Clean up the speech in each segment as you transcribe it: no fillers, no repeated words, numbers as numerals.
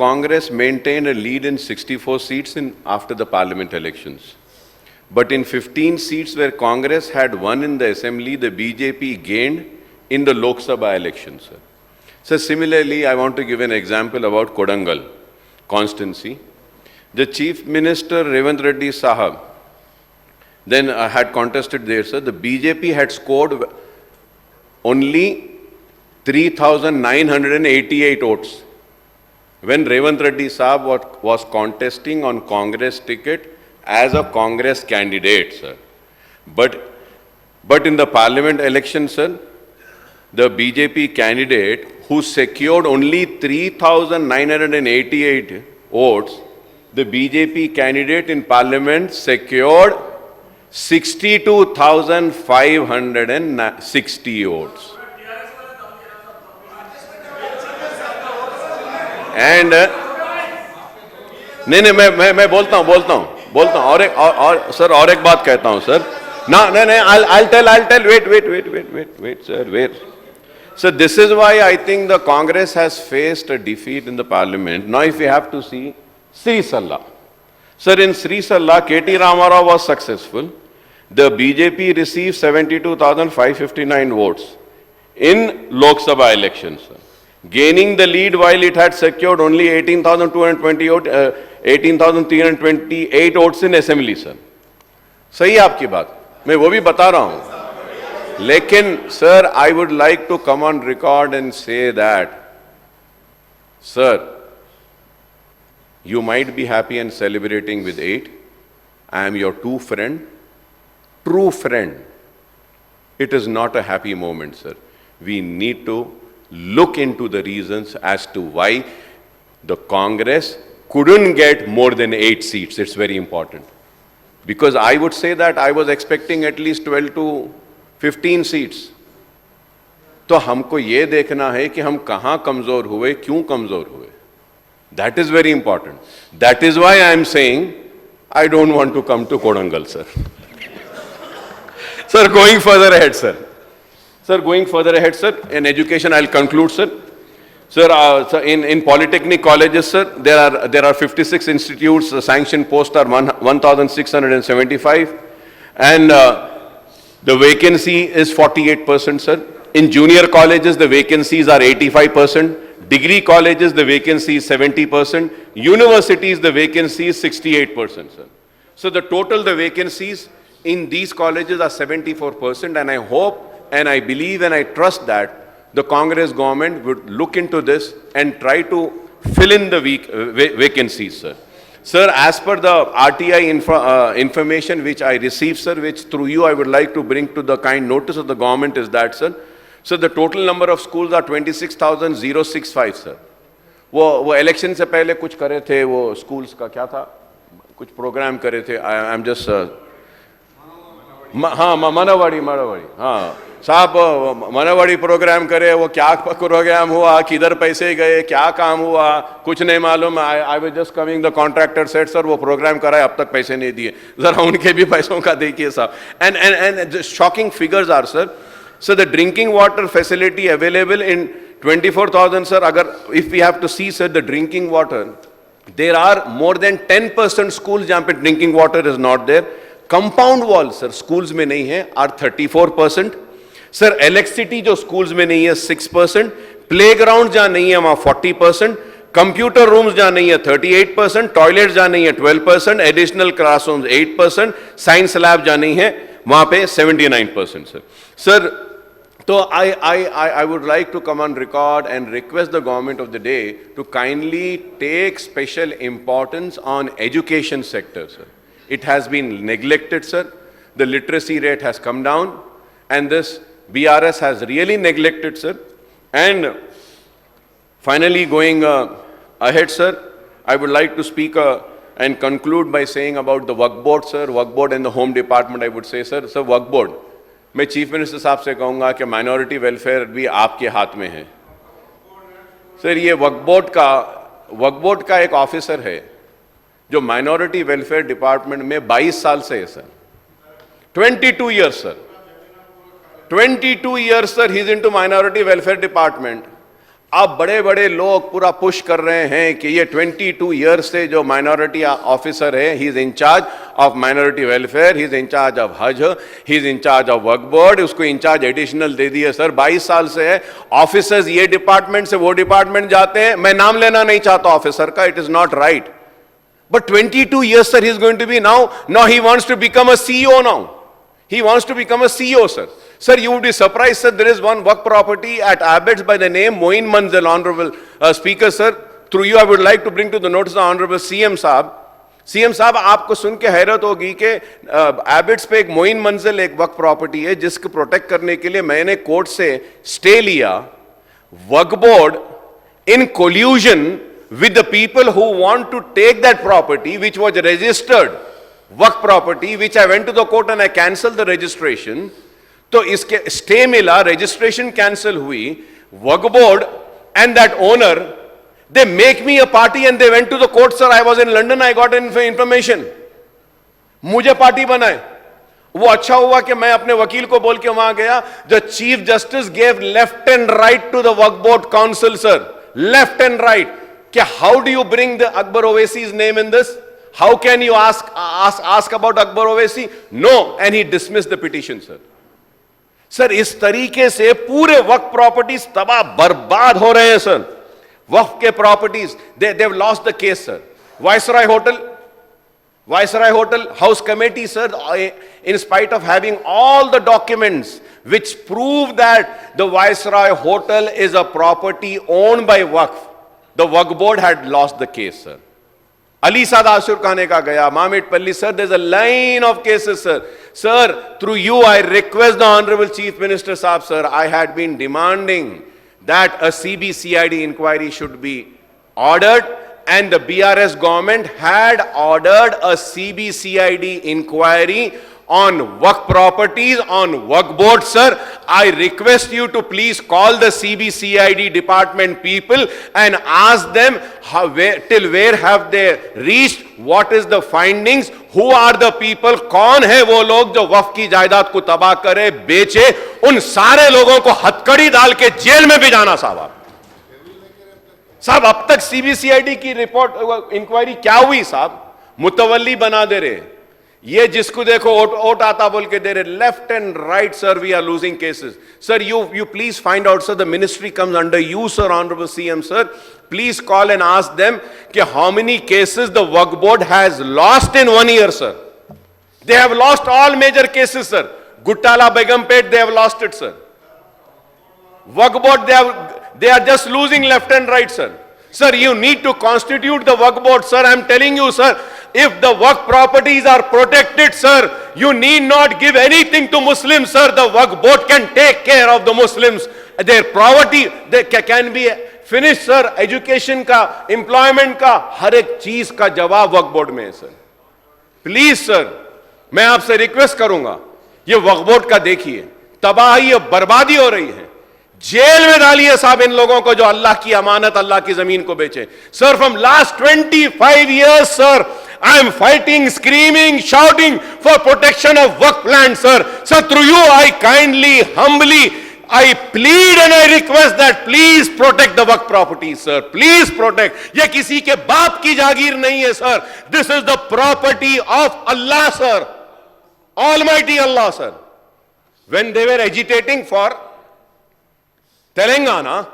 Congress maintained a lead in 64 seats after the parliament elections. But in 15 seats where Congress had won in the assembly, the BJP gained in the Lok Sabha elections, sir. So similarly, I want to give an example about Kodangal constituency. The Chief Minister Revant Reddy Sahab then had contested there, sir. The BJP had scored only 3,988 votes when Revant Reddy Sahab was contesting on Congress ticket as a Congress candidate, sir. But in the parliament election, sir, the BJP candidate who secured only 3,988 votes, the BJP candidate in parliament secured 62,560 votes. And नहीं मैं बोलता हूँ और sir और एक बात कहता हूँ sir I'll tell wait sir wait. So this is why I think the Congress has faced a defeat in the parliament. Now if we have to see Sri Salla. Sir, in Sri Salla, K.T. Ramarao was successful. The BJP received 72,559 votes in Lok Sabha elections, sir, gaining the lead while it had secured only 18,328 votes in assembly, sir. सही है आपकी बात, मैं वो भी बता रहा हूँ. लेकिन sir, I would like to come on record and say that, sir, you might be happy and celebrating with 8. I am your true friend. It is not a happy moment, sir. We need to look into the reasons as to why the Congress couldn't get more than 8 seats. It's very important. Because I would say that I was expecting at least 12 to 15 seats. तो हमको ये देखना है कि हम कहाँ कमजोर हुए, क्यों कमजोर हुए. That is very important. That is why I am saying I don't want to come to Kodangal, sir. Sir, going further ahead, sir. In education, I'll conclude, sir. Sir, in polytechnic colleges, sir, there are 56 institutes. The sanctioned posts are 1,675, and the vacancy is 48%, sir. In junior colleges, the vacancies are 85%. Degree colleges, the vacancy is 70%. Universities, the vacancy is 68%, sir. So the vacancies in these colleges are 74%, and I hope and I believe and I trust that the Congress government would look into this and try to fill in the vacancies, sir. Sir, as per the RTI information which I received, sir, which through you I would like to bring to the kind notice of the government is that, sir, so the total number of schools are 26,065, sir. वो election से पहले कुछ करे थे, वो schools का क्या था, कुछ प्रोग्राम करे थे. आई एम जस्ट हाँ मनवाड़ी हाँ साहब मनवाड़ी प्रोग्राम करे, वो क्या प्रोग्राम हुआ, किधर पैसे गए, क्या काम हुआ, कुछ नहीं मालूम. I was just coming, the contractor said sir वो प्रोग्राम कराए, अब तक पैसे नहीं दिए. जरा उनके भी पैसों का देखिए साहब. And shocking figures are, sir. So the drinking water facility available in 24,000, sir, if we have to see, sir, the drinking water, there are more than 10% schools जहाँ पे drinking water is not there. Compound walls, sir, schools में नहीं है, are 34%. Sir, electricity जो schools में नहीं है 6%. Playground जहाँ नहीं है वहाँ 40%. Computer rooms जहाँ नहीं है 38%. Toilets जहाँ नहीं है 12%. Additional classrooms 8%. Science lab जहाँ नहीं है वहाँ पे 79%, sir. Sir, so I would like to come on record and request the government of the day to kindly take special importance on education sector, sir. It has been neglected, sir. The literacy rate has come down, and this BRS has really neglected, sir. And finally, going ahead, sir, I would like to speak and conclude by saying about the Waqf Board, sir. Waqf Board and the Home Department, I would say, sir. So Waqf Board, मैं chief minister साहब से कहूँगा कि minority welfare भी आपके हाथ में है. सर, ये वक्फ बोर्ड का एक ऑफिसर है जो माइनॉरिटी वेलफेयर डिपार्टमेंट में 22 साल से है, sir. 22 years, sir. 22 years, sir, he is into minority welfare department. अब बड़े बड़े लोग पूरा पुश कर रहे हैं कि ये 22 ईयर्स से जो माइनॉरिटी ऑफिसर है, he is in charge of minority welfare, he is in charge of Haj, he is in charge of Waqf board, उसको इंचार्ज एडिशनल दे दिए सर। 22 साल से है ऑफिसर्स, ये डिपार्टमेंट से वो डिपार्टमेंट जाते हैं। मैं नाम लेना नहीं चाहता ऑफिसर का, it is not right, but 22 years sir, he is going to be now he wants to become a CEO now. He wants to become a CEO, sir. Sir, you would be surprised, sir. There is one work property at Abbots by the name Moin Manzil, Honorable Speaker, sir. Through you, I would like to bring to the notice of Honorable CM साहब. CM साहब, आपको सुन के हैरत होगी कि एबिट्स पे एक मोइन मंजिल एक वक्फ प्रॉपर्टी है, जिसको प्रोटेक्ट करने के लिए मैंने कोर्ट से स्टे लिया। वक्फ board in collusion with the people who want to take that property, which was registered Waqf property, which I went to the court and I cancelled the registration. तो इसके stay मिला, registration cancel हुई, वक्फ board and that owner, they make me a party and they went to the court, sir. I was in London, I got information. मुझे party बनाए। वो अच्छा हुआ कि मैं अपने वकील को बोल के वहां गया। The Chief Justice gave left and right to the Waqf Board Council, sir. Left and right. क्या how do you bring the Akbar Owaisi's name in this? How can you ask about Akbar Owaisi? No, and he dismissed the petition, sir. Sir, इस तरीके से पूरे वक्फ properties तबाह बर्बाद हो रहे हैं सर। वक्फ के properties they have lost the case sir. Viceroy hotel house committee sir, in spite of having all the documents which prove that the Viceroy Hotel is a property owned by Waqf, the Waqf Board had lost the case, sir. Ali Saad Ashur Khane ka gaya, Mamit Palli, sir, there's a line of cases, sir. Sir, through you, I request the Honorable Chief Minister Saab, sir, I had been demanding that a CBCID inquiry should be ordered, and the BRS government had ordered a CBCID inquiry on Waqf properties, on Waqf board, sir. I request you to please call the CBCID department people and ask them till where have they reached, what is the findings, who are the people, कौन है वो लोग जो वक्फ की जायदाद को तबाह करे, बेचे, उन सारे लोगों को हथकड़ी डाल के जेल में भी जाना साहब। साहब, अब तक CBCID की रिपोर्ट इंक्वायरी क्या हुई साहब? मुतवल्ली बना दे रहे, ये जिसको देखो ओट आता बोल के दे रहे, left and right sir, we are losing cases. Sir, you please find out, sir, the ministry comes under you, sir, Honorable CM, sir. Please call and ask them कि how many cases the Waqf Board has lost in 1 year, sir. They have lost all major cases, sir. Guttala Begumpet, they have lost it, sir. Waqf Board, they are just losing left and right, sir. Sir, you need to constitute the Waqf Board, sir. I am telling you, sir. If the Waqf properties are protected, sir, you need not give anything to Muslims, sir. The Waqf Board can take care of the Muslims. Their poverty they can be finished, sir. Education का, employment का, हर एक चीज का जवाब Waqf Board में है, sir. Please, sir, मैं आपसे रिक्वेस्ट करूंगा, ये Waqf Board का देखिए, तबाही और बर्बादी हो रही है। जेल में डालिए साहब इन लोगों को जो अल्लाह की अमानत, अल्लाह की जमीन को बेचे। Sir, from last 25 years, sir, I am fighting, screaming, shouting for protection of Waqf land, sir. Sir, through you, I kindly, humbly, I plead and I request that please protect the Waqf properties, sir. Please protect. ये किसी के बाप की जागीर नहीं है, sir. This is the property of Allah, sir. Almighty Allah, sir. When they were agitating for Telangana,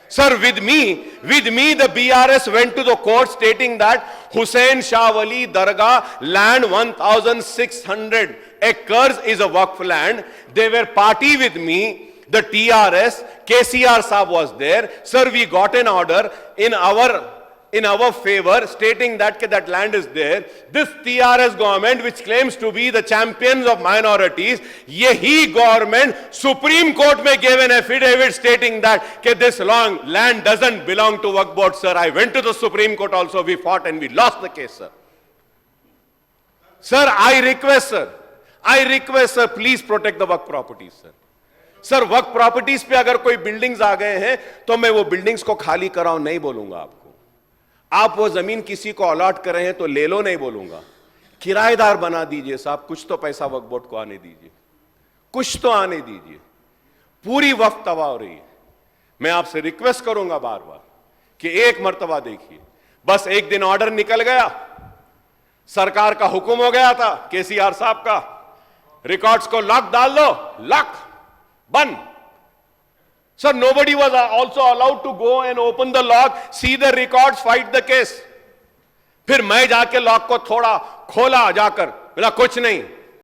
sir, with me, the BRS went to the court stating that Hussain Shah Wali Dargah land 1,600 acres is a Waqf land. They were party with me. The TRS, KCR Saab was there. Sir, we got an order in our favor stating that that land is there. This TRS government, which claims to be the champions of minorities, yehi government Supreme Court may gave an affidavit stating that this long land doesn't belong to Waqf Board, sir. I went to the Supreme Court also, we fought and we lost the case, sir. Sir, I request, sir, please protect the Waqf properties, sir. Sir, Waqf properties पे अगर कोई buildings आ गए हैं तो मैं वो buildings को खाली कराऊं नहीं बोलूंगा आपको। आप वो जमीन किसी को अलॉट कर रहे हैं तो ले लो नहीं बोलूंगा। किराएदार बना दीजिए साहब, कुछ तो पैसा वक्फ बोर्ड को आने दीजिए, कुछ तो आने दीजिए। पूरी वक्फ तबाह हो रही है। मैं आपसे रिक्वेस्ट करूंगा बार बार कि एक मर्तबा देखिए, बस एक दिन ऑर्डर निकल गया, सरकार का हुक्म हो गया था केसीआर साहब का, रिकॉर्ड्स को लॉक डाल दो, लॉक बंद. Sir, nobody was also allowed to go and open the lock, see the records, fight the case. फिर मैं जाके लॉक को थोड़ा खोला जाकर, बोला कुछ नहीं,